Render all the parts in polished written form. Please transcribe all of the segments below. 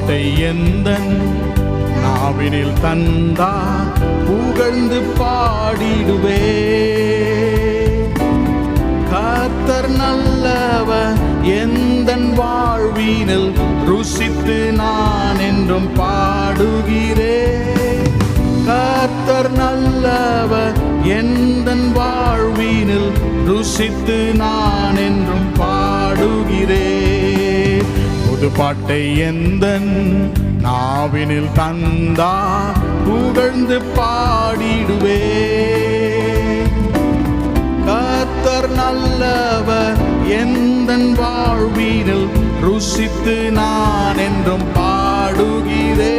பாட்டை எந்தன் நாவினில் தந்தார் புகழ்ந்து பாடிடுவே. கர்த்தர் நல்லவர் எந்தன் வாழ்வினில் ருசித்து நான் என்றும் பாடுகிறேன். கர்த்தர் நல்லவர் எந்தன் வாழ்வினில் ருசித்து நான் என்றும் பாடுகிறேன். புது பாட்டை எந்தன் நாவினில் தந்தார் புகழ்ந்து பாடிடுவே. கர்த்தர் நல்லவர் எந்தன் வாழ்வினில் ருசித்து நான் என்றும் பாடுகிறேன்.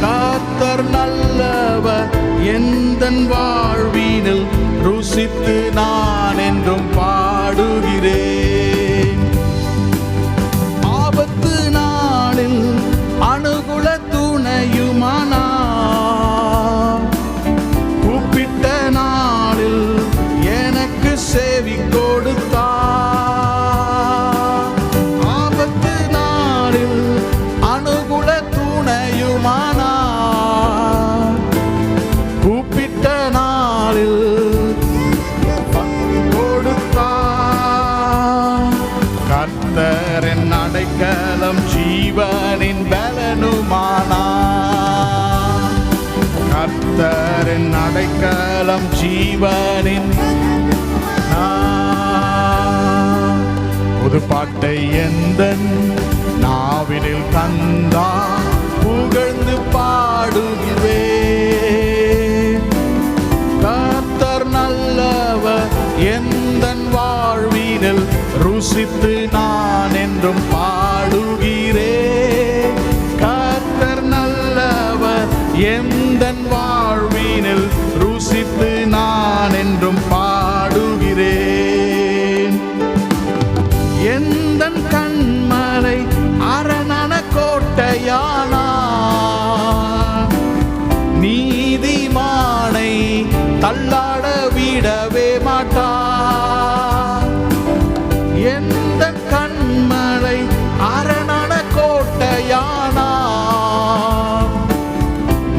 கர்த்தர் நல்லவர் எந்தன் வாழ்வினில் ருசித்து நான் என்றும் பாடுகிறேன். ஆபத்து நாளில் அனுகூல துணையுமானார், கூப்பிட்ட நாளில் எனக்கு செவி கொடுத்தார். ஆபத்து நாளில் அனுகூல துணையுமானார், கூப்பிட்ட நாளில் கொடுத்தார். கர்த்தரின் அடைக்கலம் ஜீவனின் பலனுமானார். கர்த்தரின் அடைக்கலம் ஜீவனின். புது பாட்டை எந்தன் நாவினில் தந்தார் புகழ்ந்து பாடுகிறேன். கர்த்தர் நல்லவர் எந்தன் வாழ்வினில் ருசித்து நான் என்றும் பாடுகிறேன். கர்த்தர் நல்லவர் எந்தன் வாழ்வினில் ருசித்து நான் என்றும் பாடுகிறேன். எந்தன் கண்மலை அரணான கோட்டையானார், நீதிமானை தள்ளாட விடவே மாட்டார். எந்தன் கண்மலை அரணான கோட்டையானார்,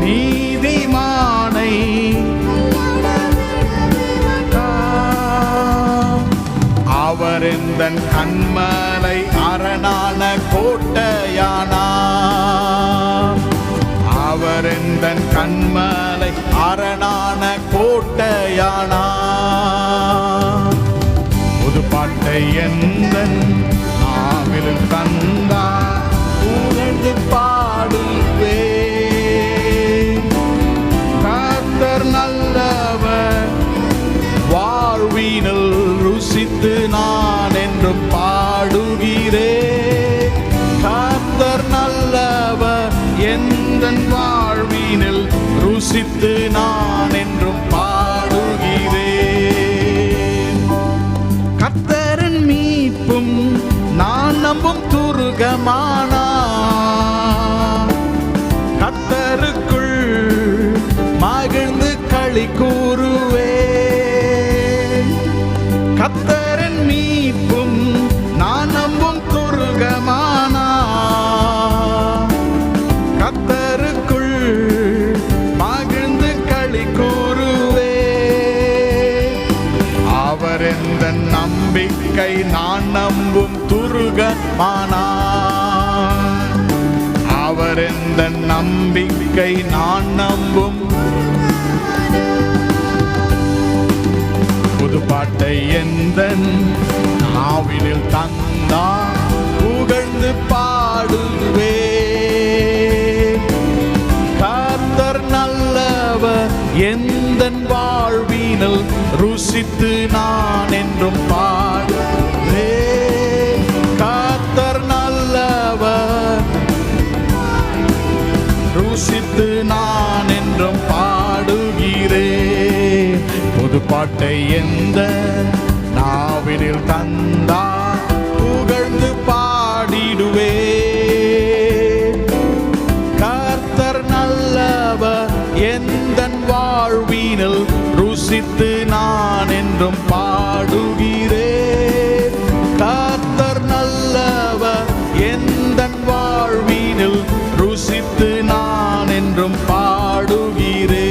நீதிமானை அவர் எந்தன் கண்மலை அரணான கோட்டையானார். அவர் எந்தன் கண்மலை அரணான கோட்டையானார். புது பாட்டை எந்தன் நாவில் தந்தார் புகழ்ந்து பாடுவே. கர்த்தர் நல்லவர் வாழ்வினில் ருசித்து நான் என்றும் பாடுகிறேன். கர்த்தர் நல்லவர் எந்தன் வாழ்வினில் ருசித்து நான் என்றும் பாடுகிறேன். கர்த்தரின் மீட்பும் நான் நம்பும் துருகமானார். கர்த்தருக்குள் மகிழ்ந்து களி கூறுவேன். கர்த்தரின் மீட்பும் நான் நம்பும் துருகமானார். கர்த்தருக்குள் மகிழ்ந்து களி கூறுவேன். அவர் எந்தன் நம்பிக்கை நான் நம்பும் துருகமானார். அவர் எந்தன் நம்பிக்கை நான் நம்பும். புது பாட்டை எந்தன் நாவினில் தந்தார் புகழ்ந்து பாடுவே. கர்த்தர் நல்லவர் எந்தன் வாழ்வினில் ருசித்து நான் என்றும் பாடுவே. கர்த்தர் நல்லவர் ருசித்து நான் என்றும் பாடுகிறேன். புது பாட்டை எந்த நாவினில் தந்தார் புகழ்ந்து பாடிடுவே. கர்த்தர் நல்லவர் எந்தன் வாழ்வினில் ருசித்து நான் என்றும் பாடுகிறேன். கர்த்தர் நல்லவர் எந்தன் வாழ்வினில் பாடுகிறேன்.